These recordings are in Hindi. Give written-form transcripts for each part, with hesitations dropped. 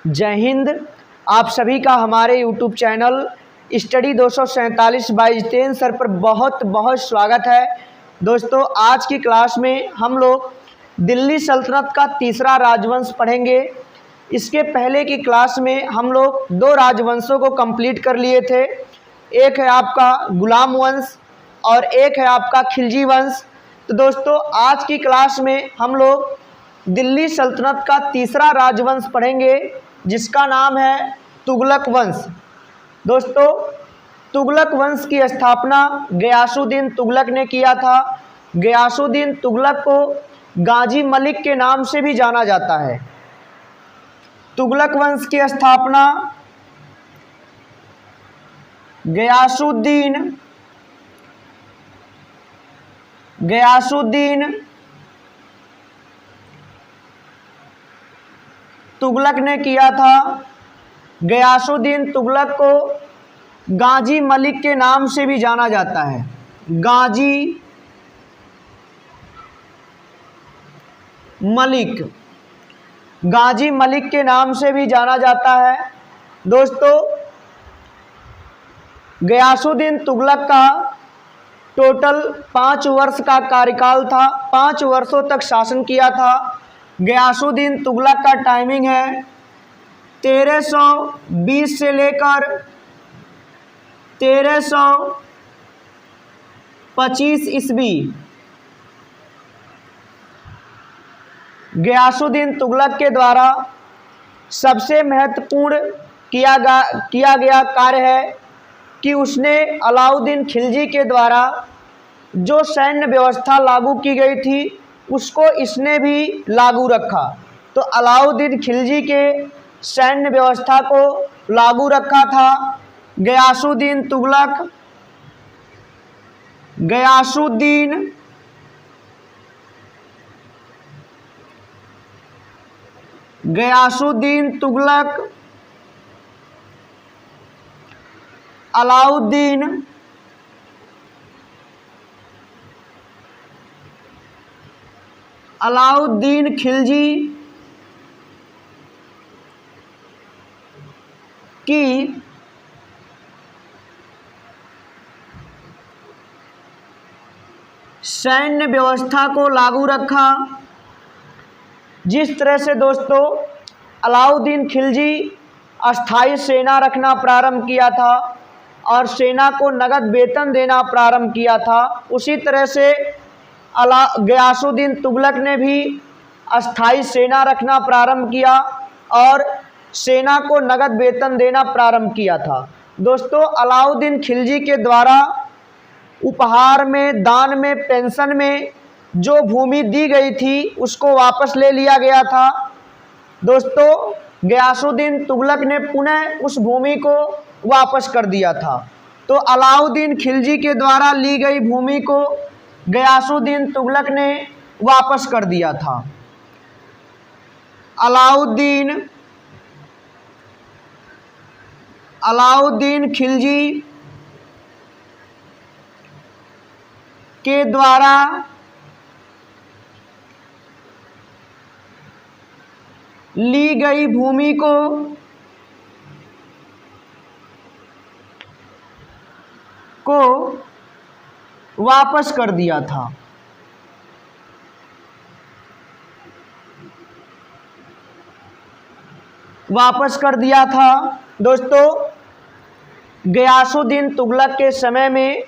जय हिंद। आप सभी का हमारे YouTube channel study 247 by Jitendra sir पर बहुत बहुत स्वागत है। दोस्तों, आज की क्लास में हम लोग दिल्ली सल्तनत का तीसरा राजवंश पढ़ेंगे। इसके पहले की क्लास में हम लोग दो राजवंशों को कंप्लीट कर लिए थे। एक है आपका गुलाम वंश और एक है आपका खिलजी वंश। तो दोस्तों, आज की क्लास में हम लोग दिल्ली सल्तनत का तीसरा राजवंश पढ़ेंगे जिसका नाम है तुगलक वंश। दोस्तों, तुगलक वंश की स्थापना गयासुद्दीन तुगलक ने किया था। गयासुद्दीन तुगलक को गाजी मलिक के नाम से भी जाना जाता है। तुगलक वंश की स्थापना गयासुद्दीन तुगलक ने किया था। गयासुद्दीन तुगलक को गाजी मलिक के नाम से भी जाना जाता है। गाजी मलिक के नाम से भी जाना जाता है। दोस्तों, गयासुद्दीन तुगलक का टोटल 5 वर्ष का कार्यकाल था। 5 वर्षों तक शासन किया था। गयासुद्दीन तुगलक का टाइमिंग है 1320 से लेकर 1325 ईस्वी। गयासुद्दीन तुगलक के द्वारा सबसे महत्वपूर्ण किया गया कार्य है कि उसने अलाउद्दीन खिलजी के द्वारा जो सैन्य व्यवस्था लागू की गई थी उसको इसने भी लागू रखा। तो अलाउद्दीन खिलजी के सैन्य व्यवस्था को लागू रखा था गयासुद्दीन तुगलक। गयासुद्दीन तुगलक अलाउद्दीन खिलजी की सैन्य व्यवस्था को लागू रखा। जिस तरह से दोस्तों अलाउद्दीन खिलजी अस्थायी सेना रखना प्रारंभ किया था और सेना को नगद वेतन देना प्रारंभ किया था, उसी तरह से गयासुद्दीन तुगलक ने भी अस्थायी सेना रखना प्रारंभ किया और सेना को नगद वेतन देना प्रारंभ किया था। दोस्तों, अलाउद्दीन खिलजी के द्वारा उपहार में, दान में, पेंशन में जो भूमि दी गई थी उसको वापस ले लिया गया था। दोस्तों, गयासुद्दीन तुगलक ने पुनः उस भूमि को वापस कर दिया था। तो अलाउद्दीन खिलजी के द्वारा ली गई भूमि को गयासुद्दीन तुगलक ने वापस कर दिया था। अलाउद्दीन खिलजी के द्वारा ली गई भूमि को वापस कर दिया था। दोस्तों, गयासुद्दीन तुगलक के समय में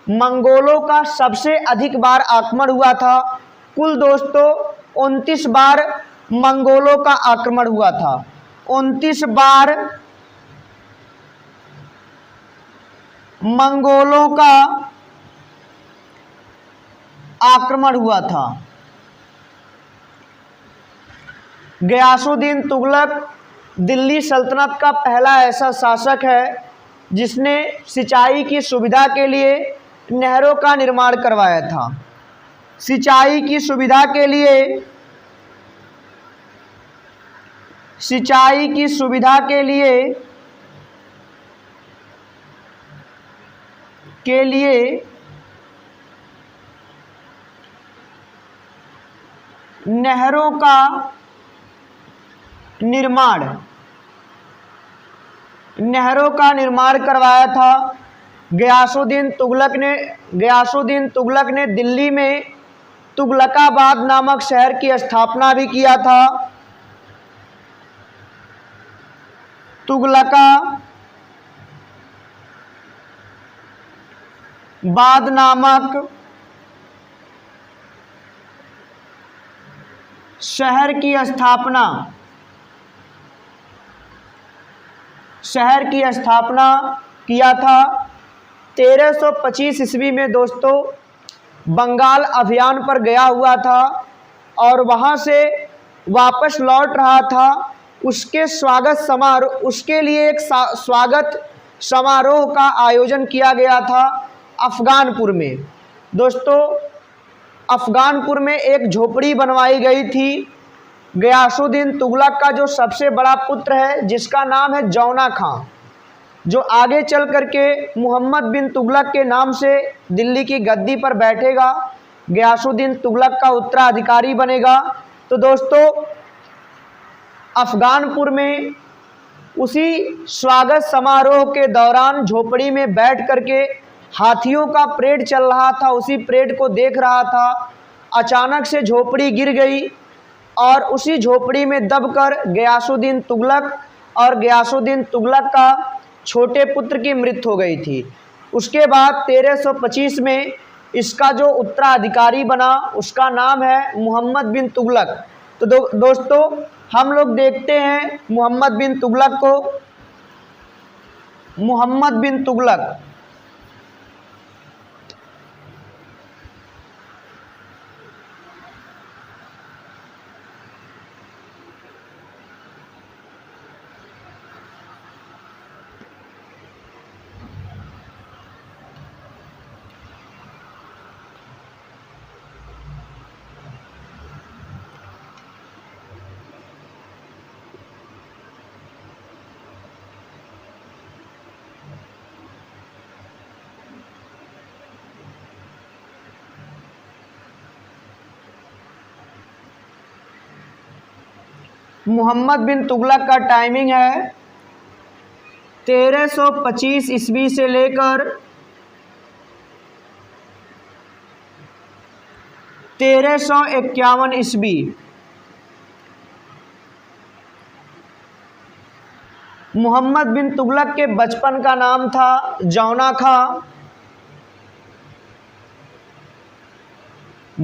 मंगोलों का सबसे अधिक बार आक्रमण हुआ था। कुल दोस्तों 29 बार मंगोलों का आक्रमण हुआ था। 29 बार मंगोलों का आक्रमण हुआ था। गयासुद्दीन तुगलक दिल्ली सल्तनत का पहला ऐसा शासक है जिसने सिंचाई की सुविधा के लिए नहरों का निर्माण करवाया था। सिंचाई की सुविधा के लिए नहरों का निर्माण नहरों का निर्माण करवाया था। गयासुद्दीन तुगलक ने दिल्ली में तुगलकाबाद नामक शहर की स्थापना भी किया था। तुगलकाबाद नामक शहर की स्थापना किया था। 1325 ईस्वी में दोस्तों बंगाल अभियान पर गया हुआ था और वहाँ से वापस लौट रहा था। उसके लिए एक स्वागत समारोह का आयोजन किया गया था अफ़गानपुर में। दोस्तों अफ़गानपुर में एक झोपड़ी बनवाई गई थी। गयासुद्दीन तुगलक का जो सबसे बड़ा पुत्र है जिसका नाम है जौना खां, जो आगे चल करके मोहम्मद बिन तुगलक के नाम से दिल्ली की गद्दी पर बैठेगा, गयासुद्दीन तुगलक का उत्तराधिकारी बनेगा। तो दोस्तों अफ़गानपुर में उसी स्वागत समारोह के दौरान झोपड़ी में बैठ करके हाथियों का परेड चल रहा था, उसी परेड को देख रहा था। अचानक से झोपड़ी गिर गई और उसी झोपड़ी में दबकर गयासुद्दीन तुगलक का छोटे पुत्र की मृत्यु हो गई थी। उसके बाद 1325 में इसका जो उत्तराधिकारी बना उसका नाम है मोहम्मद बिन तुगलक। तो दोस्तों हम लोग देखते हैं मोहम्मद बिन तुगलक मोहम्मद बिन तुगलक का टाइमिंग है 1325 ईस्वी से लेकर 1351 ईस्वी। मोहम्मद बिन तुगलक के बचपन का नाम था जौना खां।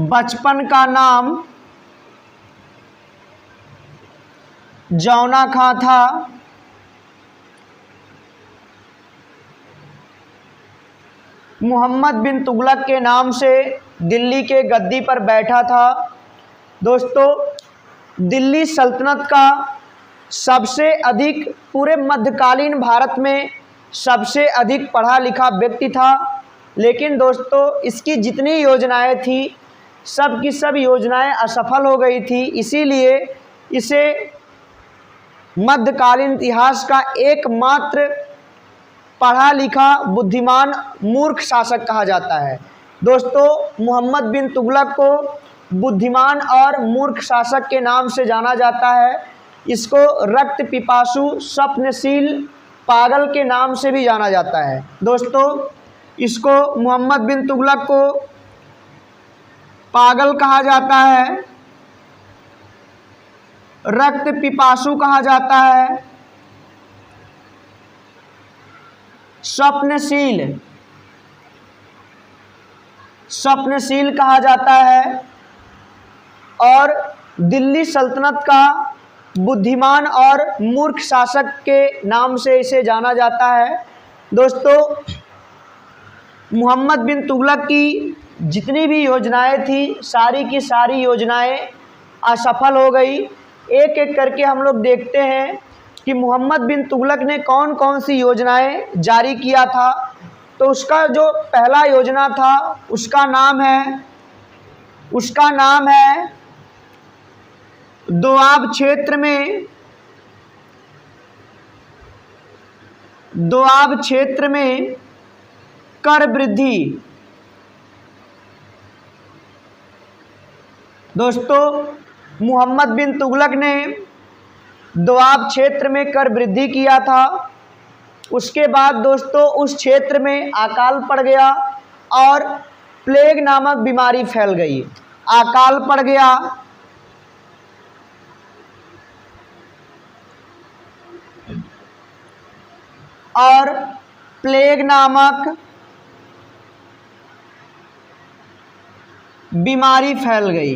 बचपन का नाम जौना खां था। मोहम्मद बिन तुगलक के नाम से दिल्ली के गद्दी पर बैठा था। दोस्तों दिल्ली सल्तनत का सबसे अधिक पूरे मध्यकालीन भारत में सबसे अधिक पढ़ा लिखा व्यक्ति था। लेकिन दोस्तों इसकी जितनी योजनाएं थी सब की सब योजनाएं असफल हो गई थी, इसीलिए इसे मध्यकालीन इतिहास का एकमात्र पढ़ा लिखा बुद्धिमान मूर्ख शासक कहा जाता है। दोस्तों मोहम्मद बिन तुगलक को बुद्धिमान और मूर्ख शासक के नाम से जाना जाता है। इसको रक्त पिपासु, स्वप्नशील, पागल के नाम से भी जाना जाता है। दोस्तों इसको मोहम्मद बिन तुगलक को पागल कहा जाता है, रक्त पिपासु कहा जाता है, स्वप्नशील कहा जाता है और दिल्ली सल्तनत का बुद्धिमान और मूर्ख शासक के नाम से इसे जाना जाता है। दोस्तों मोहम्मद बिन तुगलक की जितनी भी योजनाएं थी सारी की सारी योजनाएं असफल हो गई। एक एक करके हम लोग देखते हैं कि मोहम्मद बिन तुगलक ने कौन कौन सी योजनाएं जारी किया था। तो उसका जो पहला योजना था उसका नाम है दोआब क्षेत्र में कर वृद्धि। दोस्तों मोहम्मद बिन तुगलक ने दोआब क्षेत्र में कर वृद्धि किया था उसके बाद दोस्तों उस क्षेत्र में अकाल पड़ गया और प्लेग नामक बीमारी फैल गई। अकाल पड़ गया और प्लेग नामक बीमारी फैल गई।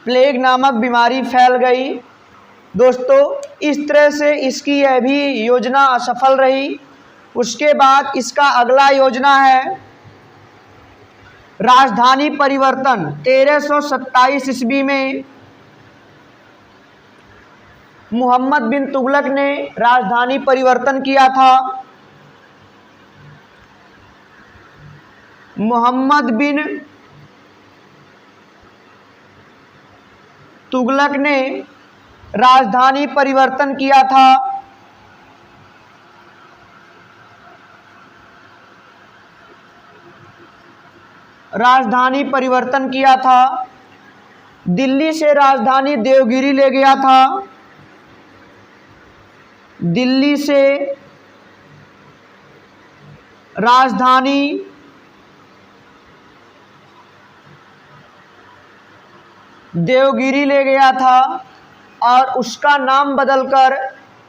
प्लेग नामक बीमारी फैल गई दोस्तों। इस तरह से इसकी यह भी योजना असफल रही। उसके बाद इसका अगला योजना है राजधानी परिवर्तन। 1327 ईस्वी में मोहम्मद बिन तुगलक ने राजधानी परिवर्तन किया था। मोहम्मद बिन तुगलक ने राजधानी परिवर्तन किया था। राजधानी परिवर्तन किया था। दिल्ली से राजधानी देवगिरी ले गया था। दिल्ली से राजधानी देवगिरी ले गया था और उसका नाम बदलकर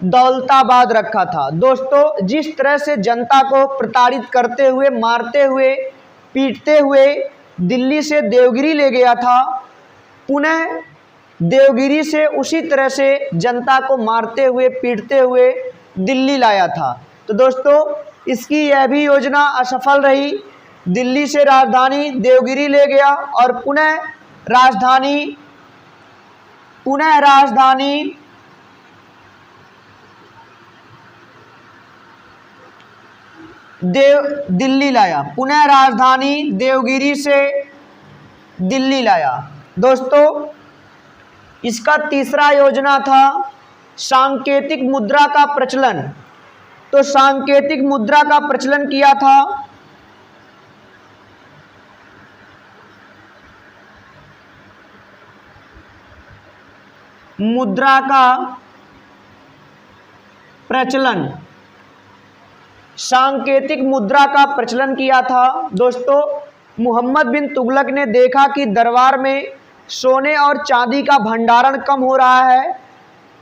दौलताबाद रखा था। दोस्तों जिस तरह से जनता को प्रताड़ित करते हुए, मारते हुए, पीटते हुए दिल्ली से देवगिरी ले गया था, पुनः देवगिरी से उसी तरह से जनता को मारते हुए, पीटते हुए दिल्ली लाया था। तो दोस्तों इसकी यह भी योजना असफल रही। दिल्ली से राजधानी देवगिरी ले गया और पुनः राजधानी दिल्ली लाया। पुनः राजधानी देवगिरी से दिल्ली लाया। दोस्तों इसका तीसरा योजना था सांकेतिक मुद्रा का प्रचलन। तो सांकेतिक मुद्रा का प्रचलन किया था। मुद्रा का प्रचलन, सांकेतिक मुद्रा का प्रचलन किया था। दोस्तों मोहम्मद बिन तुगलक ने देखा कि दरबार में सोने और चांदी का भंडारण कम हो रहा है,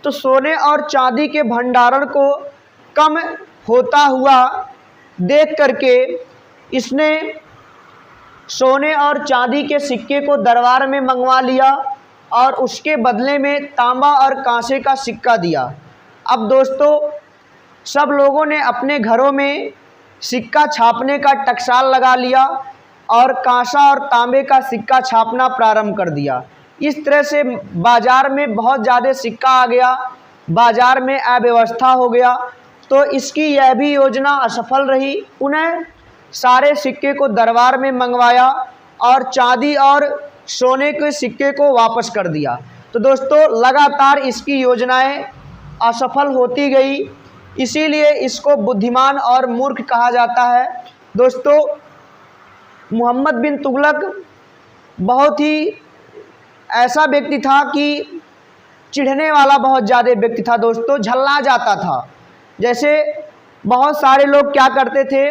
तो सोने और चांदी के भंडारण को कम होता हुआ देख करके इसने सोने और चांदी के सिक्के को दरबार में मंगवा लिया और उसके बदले में तांबा और कांसे का सिक्का दिया। अब दोस्तों सब लोगों ने अपने घरों में सिक्का छापने का टकसाल लगा लिया और कांसा और तांबे का सिक्का छापना प्रारंभ कर दिया। इस तरह से बाज़ार में बहुत ज़्यादा सिक्का आ गया, बाज़ार में अव्यवस्था हो गया। तो इसकी यह भी योजना असफल रही। पुनः सारे सिक्के को दरबार में मंगवाया और चांदी और सोने के सिक्के को वापस कर दिया। तो दोस्तों लगातार इसकी योजनाएं असफल होती गई, इसीलिए इसको बुद्धिमान और मूर्ख कहा जाता है। दोस्तों मोहम्मद बिन तुगलक बहुत ही ऐसा व्यक्ति था कि चिढ़ने वाला बहुत ज़्यादा व्यक्ति था। दोस्तों झल्ला जाता था। जैसे बहुत सारे लोग क्या करते थे,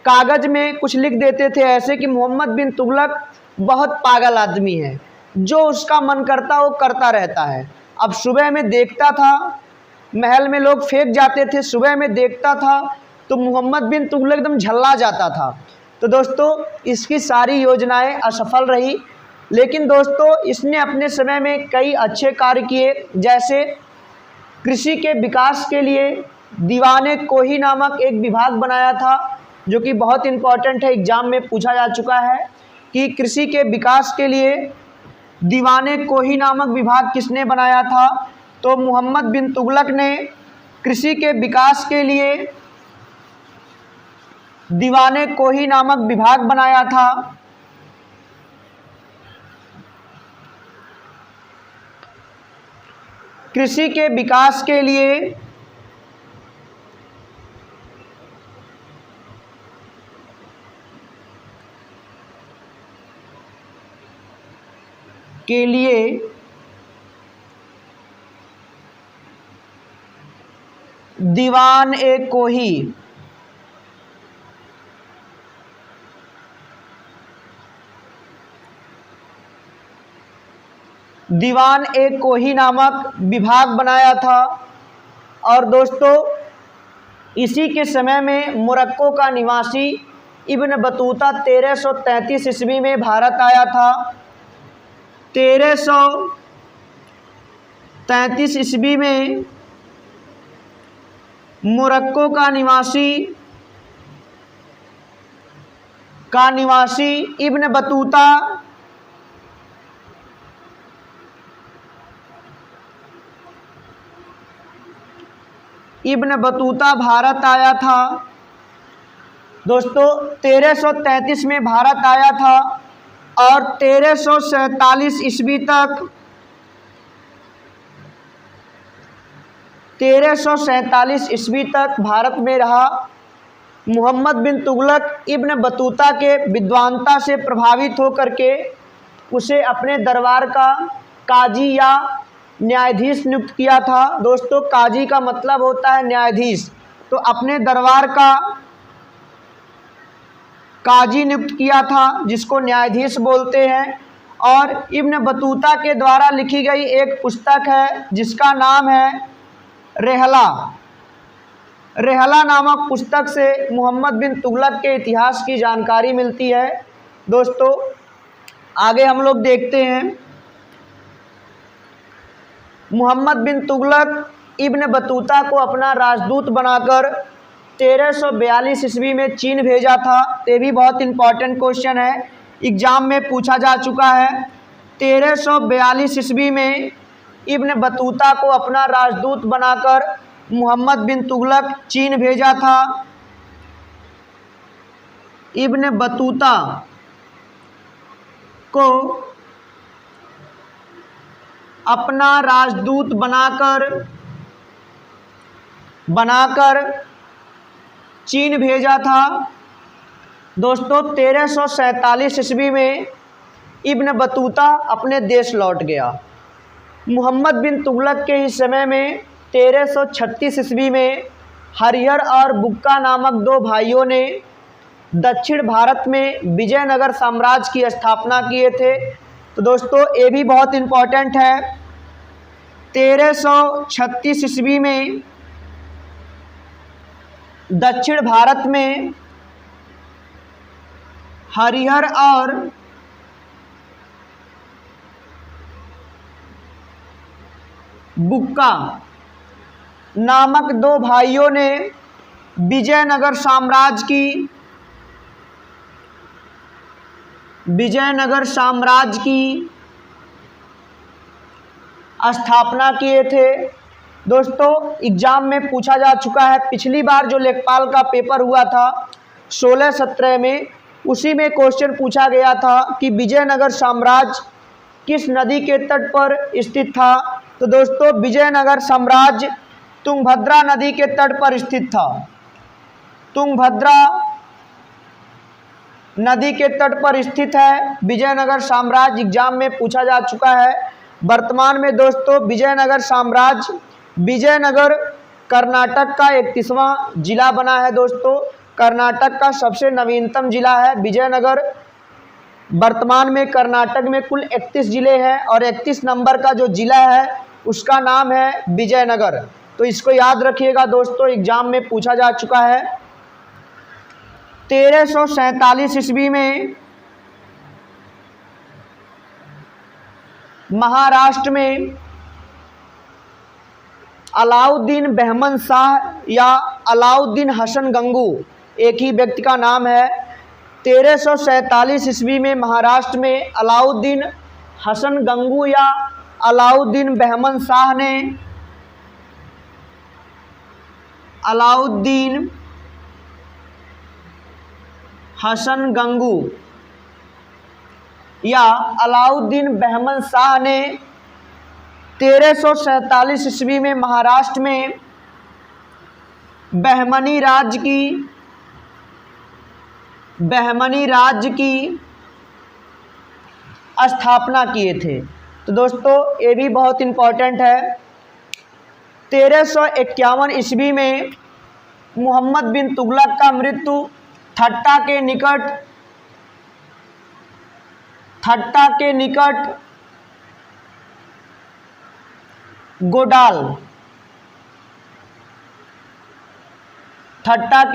कागज़ में कुछ लिख देते थे ऐसे कि मोहम्मद बिन तुगलक बहुत पागल आदमी है, जो उसका मन करता वो करता रहता है। अब सुबह में देखता था, महल में लोग फेंक जाते थे, सुबह में देखता था तो मोहम्मद बिन तुगलक एकदम झल्ला जाता था। तो दोस्तों इसकी सारी योजनाएं असफल रही। लेकिन दोस्तों इसने अपने समय में कई अच्छे कार्य किए, जैसे कृषि के विकास के लिए दीवाने कोही नामक एक विभाग बनाया था, जो कि बहुत इम्पोर्टेंट है, एग्जाम में पूछा जा चुका है कि कृषि के विकास के लिए दीवाने कोही नामक विभाग किसने बनाया था। तो मोहम्मद बिन तुगलक ने कृषि के विकास के लिए दीवाने कोही नामक विभाग बनाया था। कृषि के विकास के लिए के लिए दीवान-ए-कोही दीवान-ए-कोही नामक विभाग बनाया था। और दोस्तों इसी के समय में मोरक्को का निवासी इब्न बतूता 1333 ईस्वी में भारत आया था। 1333 ईस्वी में मोरक्को का निवासी इब्न बतूता भारत आया था। दोस्तों 1333 में भारत आया था और 1347 ईस्वी तक 1347 ईस्वी तक भारत में रहा। मोहम्मद बिन तुगलक इब्न बतूता के विद्वानता से प्रभावित होकर के उसे अपने दरबार का काजी या न्यायाधीश नियुक्त किया था। दोस्तों काजी का मतलब होता है न्यायाधीश, तो अपने दरबार का काजी नियुक्त किया था जिसको न्यायाधीश बोलते हैं। और इब्न बतूता के द्वारा लिखी गई एक पुस्तक है जिसका नाम है रेहला नामक पुस्तक से मोहम्मद बिन तुगलक के इतिहास की जानकारी मिलती है। दोस्तों आगे हम लोग देखते हैं, मोहम्मद बिन तुगलक इब्न बतूता को अपना राजदूत बनाकर 1342 ईस्वी में चीन भेजा था। ये भी बहुत इंपॉर्टेंट क्वेश्चन है, एग्जाम में पूछा जा चुका है। 1342 ईस्वी में इब्न बतूता को अपना राजदूत बनाकर मोहम्मद बिन तुगलक चीन भेजा था। इब्न बतूता को अपना राजदूत बनाकर चीन भेजा था। दोस्तों 1347 ईस्वी में इब्न बतूता अपने देश लौट गया। मोहम्मद बिन तुगलक के ही समय में 1336 ईस्वी में हरिहर और बुक्का नामक दो भाइयों ने दक्षिण भारत में विजयनगर साम्राज्य की स्थापना किए थे। तो दोस्तों ये भी बहुत इम्पोर्टेंट है। 1336 ईस्वी में दक्षिण भारत में हरिहर और बुक्का नामक दो भाइयों ने विजयनगर साम्राज्य की स्थापना किए थे। दोस्तों एग्जाम में पूछा जा चुका है, पिछली बार जो लेखपाल का पेपर हुआ था 16-17 में, उसी में क्वेश्चन पूछा गया था कि विजयनगर साम्राज्य किस नदी के तट पर स्थित था। तो दोस्तों विजयनगर साम्राज्य तुंगभद्रा नदी के तट पर स्थित था। तुंगभद्रा नदी के तट पर स्थित है विजयनगर साम्राज्य, एग्जाम में पूछा जा चुका है। वर्तमान में दोस्तों विजयनगर साम्राज्य विजयनगर कर्नाटक का 31वां जिला बना है। दोस्तों कर्नाटक का सबसे नवीनतम जिला है विजयनगर। वर्तमान में कर्नाटक में कुल 31 जिले हैं और 31 नंबर का जो जिला है उसका नाम है विजयनगर। तो इसको याद रखिएगा दोस्तों, एग्जाम में पूछा जा चुका है। 1347 ईस्वी में महाराष्ट्र में अलाउद्दीन बहमन शाह या अलाउद्दीन हसन गंगू, एक ही व्यक्ति का नाम है। 1347 ईस्वी में महाराष्ट्र में अलाउद्दीन हसन गंगू या अलाउद्दीन बहमन शाह ने अलाउद्दीन हसन गंगू या अलाउद्दीन बहमन शाह ने 1347 ईस्वी में महाराष्ट्र में बहमनी राज्य की स्थापना किए थे। तो दोस्तों ये भी बहुत इम्पोर्टेंट है। 1351 ईस्वी में मोहम्मद बिन तुगलक का मृत्यु थट्टा के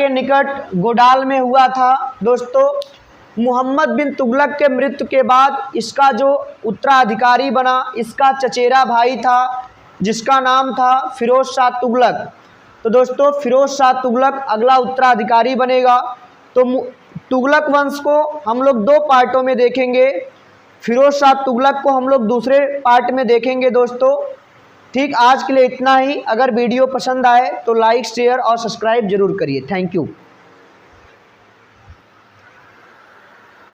निकट गोडाल में हुआ था। दोस्तों मोहम्मद बिन तुगलक के मृत्यु के बाद इसका जो उत्तराधिकारी बना, इसका चचेरा भाई था जिसका नाम था फिरोज शाह तुगलक। तो दोस्तों फिरोज शाह तुगलक अगला उत्तराधिकारी बनेगा। तो तुगलक वंश को हम लोग दो पार्टों में देखेंगे, फिरोज शाह तुगलक को हम लोग दूसरे पार्ट में देखेंगे दोस्तों। ठीक, आज के लिए इतना ही। अगर वीडियो पसंद आए तो लाइक, शेयर और सब्सक्राइब जरूर करिए। Thank you.